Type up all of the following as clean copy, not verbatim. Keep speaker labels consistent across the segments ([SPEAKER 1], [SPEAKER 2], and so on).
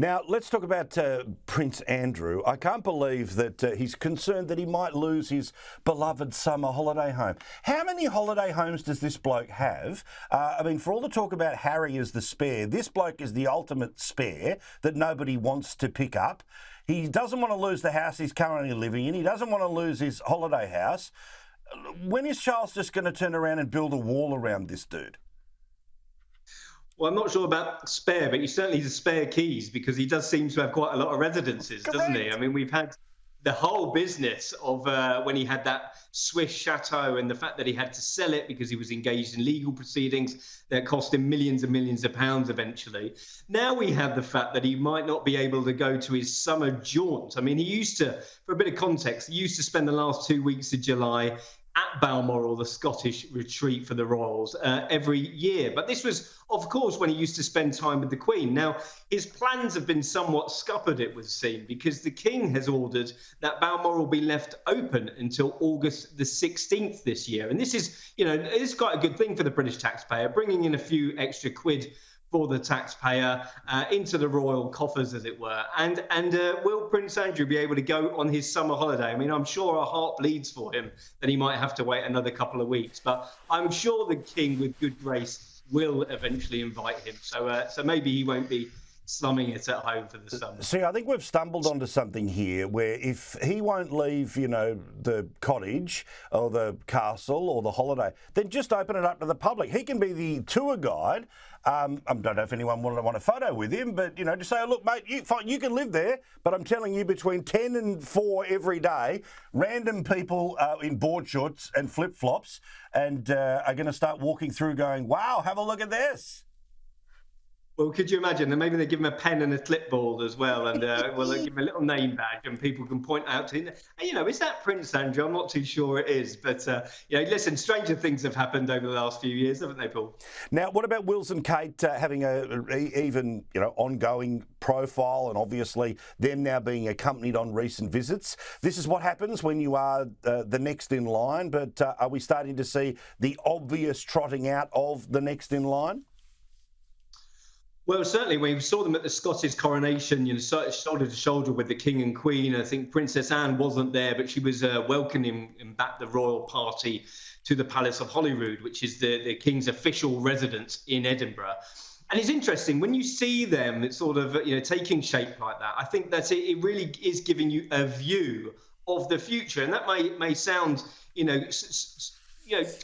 [SPEAKER 1] Now, let's talk about Prince Andrew. I can't believe that he's concerned that he might lose his beloved summer holiday home. How many holiday homes does this bloke have? I mean, for all the talk about Harry as the spare, this bloke is the ultimate spare that nobody wants to pick up. He doesn't want to lose the house he's currently living in. He doesn't want to lose his holiday house. When is Charles just going to turn around and build a wall around this dude?
[SPEAKER 2] Well, I'm not sure about spare, but he certainly has spare keys because he does seem to have quite a lot of residences, doesn't he? I mean, we've had the whole business of when he had that Swiss chateau and the fact that he had to sell it because he was engaged in legal proceedings that cost him millions and millions of pounds eventually. Now we have the fact that he might not be able to go to his summer jaunt. I mean, he used to, for a bit of context, he used to spend the last 2 weeks of July at Balmoral, the Scottish retreat for the royals, every year. But this was, of course, when he used to spend time with the Queen. Now, his plans have been somewhat scuppered, it would seem, because the King has ordered that Balmoral be left open until August the 16th this year. And this is, it is quite a good thing for the British taxpayer, bringing in a few extra quid for the taxpayer into the royal coffers, as it were. And will Prince Andrew be able to go on his summer holiday? I mean, I'm sure our heart bleeds for him that he might have to wait another couple of weeks. But I'm sure the King, with good grace, will eventually invite him. So maybe he won't be slumming it at home for the summer.
[SPEAKER 1] See, I think we've stumbled onto something here where if he won't leave, the cottage or the castle or the holiday, then just open it up to the public. He can be the tour guide. I don't know if anyone want a photo with him, but, just say, oh, look, mate, you can live there, but I'm telling you, between 10 and 4 every day, random people in board shorts and flip-flops and are going to start walking through going, wow, have a look at this.
[SPEAKER 2] Well, could you imagine that maybe they give him a pen and a clipboard as well, and they give him a little name badge, and people can point out to him. And, is that Prince Andrew? I'm not too sure it is, but listen, stranger things have happened over the last few years, haven't they, Paul?
[SPEAKER 1] Now, what about Wills and Kate having a even ongoing profile, and obviously them now being accompanied on recent visits? This is what happens when you are the next in line. But are we starting to see the obvious trotting out of the next in line?
[SPEAKER 2] Well, certainly when we saw them at the Scottish coronation, shoulder to shoulder with the King and Queen. I think Princess Anne wasn't there, but she was welcoming him back the royal party to the Palace of Holyrood, which is the King's official residence in Edinburgh. And it's interesting when you see them, it's sort of taking shape like that. I think that it really is giving you a view of the future, and that may sound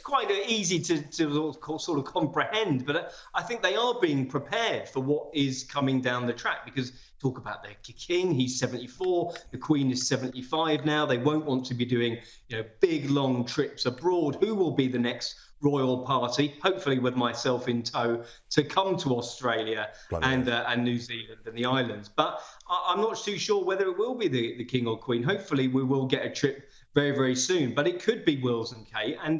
[SPEAKER 2] quite easy to sort of comprehend, but I think they are being prepared for what is coming down the track, because talk about the King, he's 74, the Queen is 75 now. They won't want to be doing, big, long trips abroad. Who will be the next royal party, hopefully with myself in tow, to come to Australia and New Zealand and the islands? But I'm not too sure whether it will be the King or Queen. Hopefully we will get a trip very, very soon, but it could be Wills and Kate, and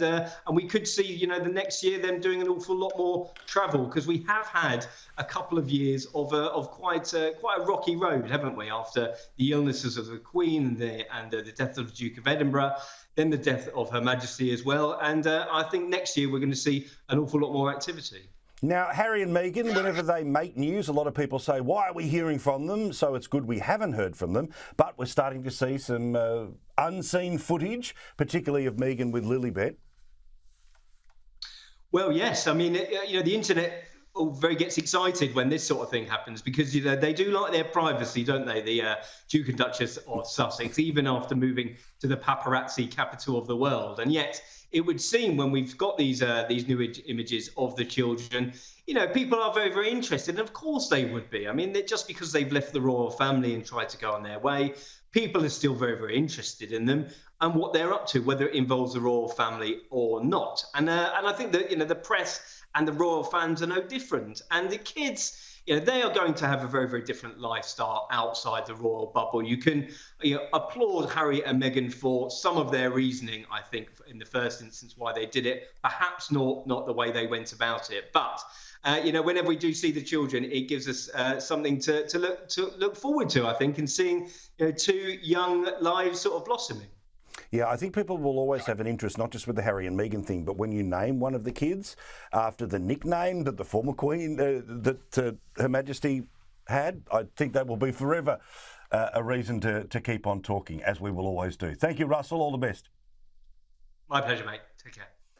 [SPEAKER 2] we could see, the next year them doing an awful lot more travel, because we have had a couple of years of quite a rocky road, haven't we? After the illnesses of the Queen and the death of the Duke of Edinburgh, then the death of Her Majesty as well, and I think next year we're going to see an awful lot more activity.
[SPEAKER 1] Now, Harry and Meghan, whenever they make news, a lot of people say, why are we hearing from them? So it's good we haven't heard from them. But we're starting to see some unseen footage, particularly of Meghan with Lilibet. Well,
[SPEAKER 2] yes. I mean, the internet gets excited when this sort of thing happens, because they do like their privacy, don't they? The Duke and Duchess of Sussex, even after moving to the paparazzi capital of the world. And yet, it would seem when we've got these new images of the children, people are very, very interested. And of course they would be. I mean, just because they've left the royal family and tried to go on their way, people are still very, very interested in them and what they're up to, whether it involves the royal family or not. And I think that, the press and the royal fans are no different. And the kids, they are going to have a very, very different lifestyle outside the royal bubble. You can applaud Harry and Meghan for some of their reasoning, I think, in the first instance, why they did it. Perhaps not the way they went about it. But, whenever we do see the children, it gives us something to look forward to, I think, and seeing two young lives sort of blossoming.
[SPEAKER 1] Yeah, I think people will always have an interest, not just with the Harry and Meghan thing, but when you name one of the kids after the nickname that the former Queen, that Her Majesty had, I think that will be forever a reason to keep on talking, as we will always do. Thank you, Russell. All the best.
[SPEAKER 2] My pleasure, mate. Take care.